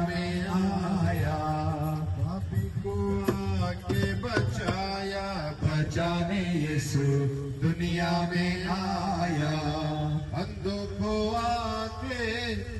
में आया, पापी को आके बचाया, बचाने यीशु दुनिया में आया। अंधों को आके